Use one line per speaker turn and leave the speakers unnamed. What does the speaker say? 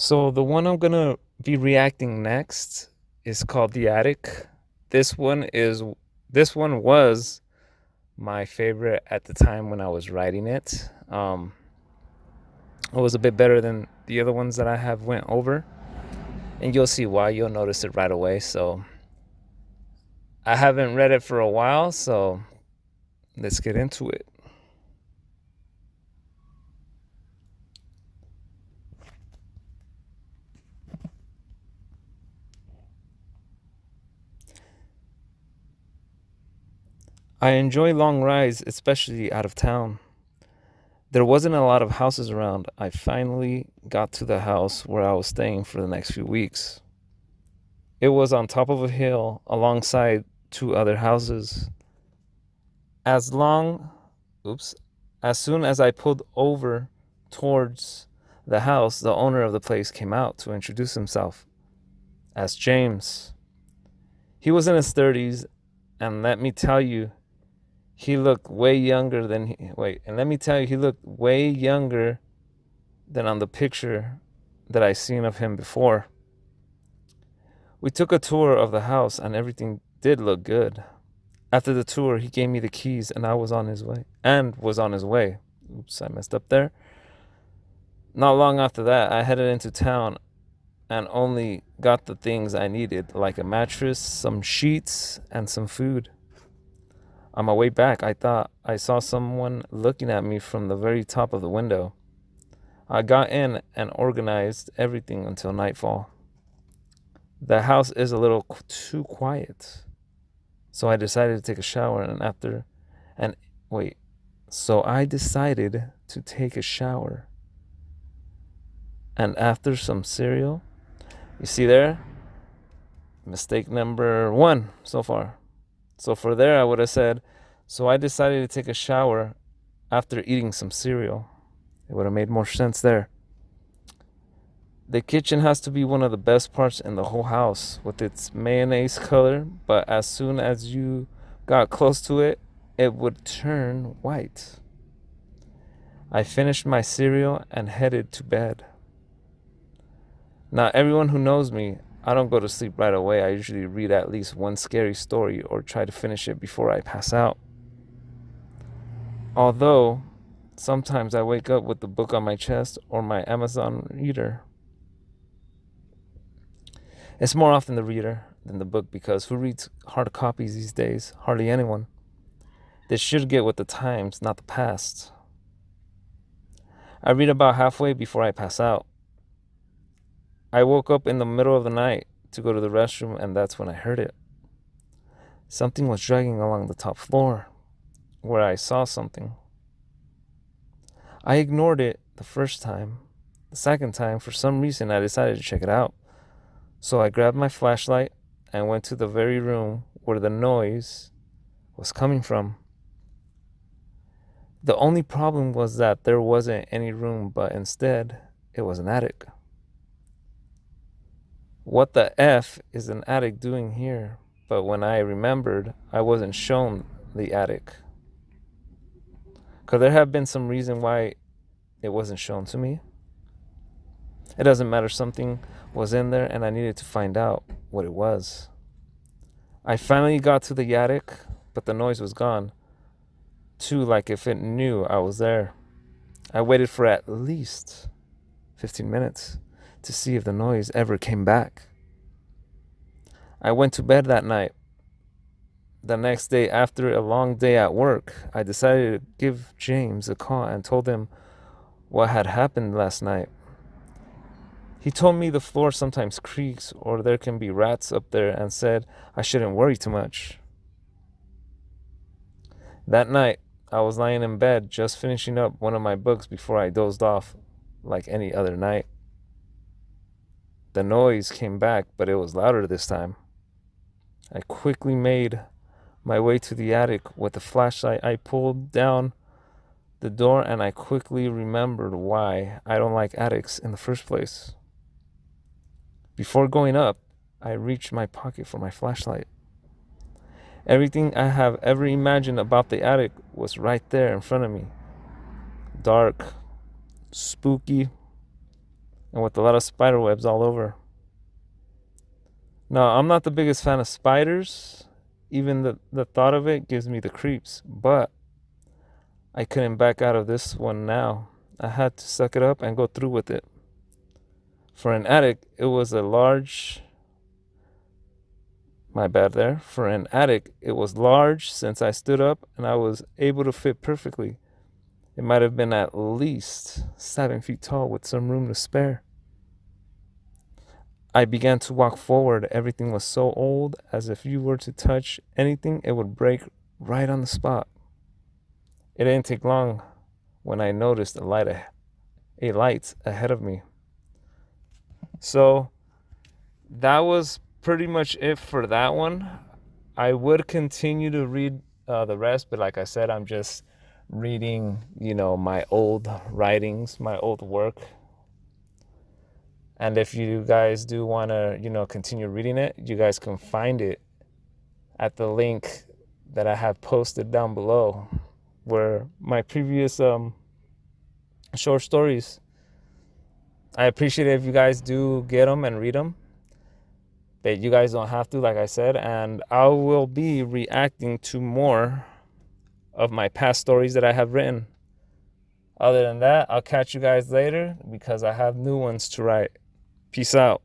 So the one I'm gonna be reacting next is called The Attic. This one is this one was my favorite at the time when I was writing it. It was a bit better than the other ones that I have went over, and you'll see why. You'll notice it right away. So I haven't read it for a while, so let's get into it. I enjoy long rides, especially out of town. There wasn't a lot of houses around. I finally got to the house where I was staying for the next few weeks. It was on top of a hill alongside two other houses. As long, oops, as soon as I pulled over towards the house, the owner of the place came out to introduce himself as James. He was in his 30s, and let me tell you, he looked way younger than he looked way younger than on the picture that I seen of him before. We took a tour of the house and everything did look good. After the tour, he gave me the keys and I was on his way and was on his way. Oops, I messed up there. Not long after that, I headed into town and only got the things I needed, like a mattress, some sheets, and some food. On my way back, I thought I saw someone looking at me from the very top of the window. I got in and organized everything until nightfall. The house is a little too quiet. So I decided to take a shower and wait. So I decided to take a shower. And after some cereal, you see there? Mistake number 1 so far. So for there I would have said, so I decided to take a shower after eating some cereal. It would have made more sense there. The kitchen has to be one of the best parts in the whole house with its mayonnaise color, but as soon as you got close to it, it would turn white. I finished my cereal and headed to bed. Now, everyone who knows me, I don't go to sleep right away. I usually read at least one scary story or try to finish it before I pass out. Although, sometimes I wake up with the book on my chest or my Amazon reader. It's more often the reader than the book because who reads hard copies these days? Hardly anyone. They should get with the times, not the past. I read about halfway before I pass out. I woke up in the middle of the night to go to the restroom, and that's when I heard it. Something was dragging along the top floor where I saw something. I ignored it the first time. The second time, for some reason, I decided to check it out. So I grabbed my flashlight and went to the very room where the noise was coming from. The only problem was that there wasn't any room, but instead, it was an attic. What the F is an attic doing here? But when I remembered, I wasn't shown the attic. Could there have been some reason why it wasn't shown to me? It doesn't matter, something was in there and I needed to find out what it was. I finally got to the attic, but the noise was gone. Too, like if it knew I was there. I waited for at least 15 minutes to see if the noise ever came back. I went to bed that night. The next day, after a long day at work, I decided to give James a call and told him what had happened last night. He told me the floor sometimes creaks or there can be rats up there and said I shouldn't worry too much. That night, I was lying in bed just finishing up one of my books before I dozed off like any other night. The noise came back, but it was louder this time. I quickly made my way to the attic with the flashlight. I pulled down the door and I quickly remembered why I don't like attics in the first place. Before going up, I reached my pocket for my flashlight. Everything I have ever imagined about the attic was right there in front of me. Dark, spooky, and with a lot of spider webs all over. Now, I'm not the biggest fan of spiders. Even the thought of it gives me the creeps, but I couldn't back out of this one now. I had to suck it up and go through with it. For an attic, it was a large. My bad there. For an attic, it was large since I stood up and I was able to fit perfectly. It might have been at least 7 feet tall with some room to spare. I began to walk forward. Everything was so old, as if you were to touch anything, it would break right on the spot. It didn't take long when I noticed a light ahead of me. So that was pretty much it for that one. I would continue to read the rest, but like I said, I'm just reading, my old writings, my old work. And if you guys do want to, continue reading it, you guys can find it at the link that I have posted down below, where my previous short stories. I appreciate it if you guys do get them and read them, but you guys don't have to, like I said, and I will be reacting to more of my past stories that I have written. Other than that, I'll catch you guys later because I have new ones to write. Peace out.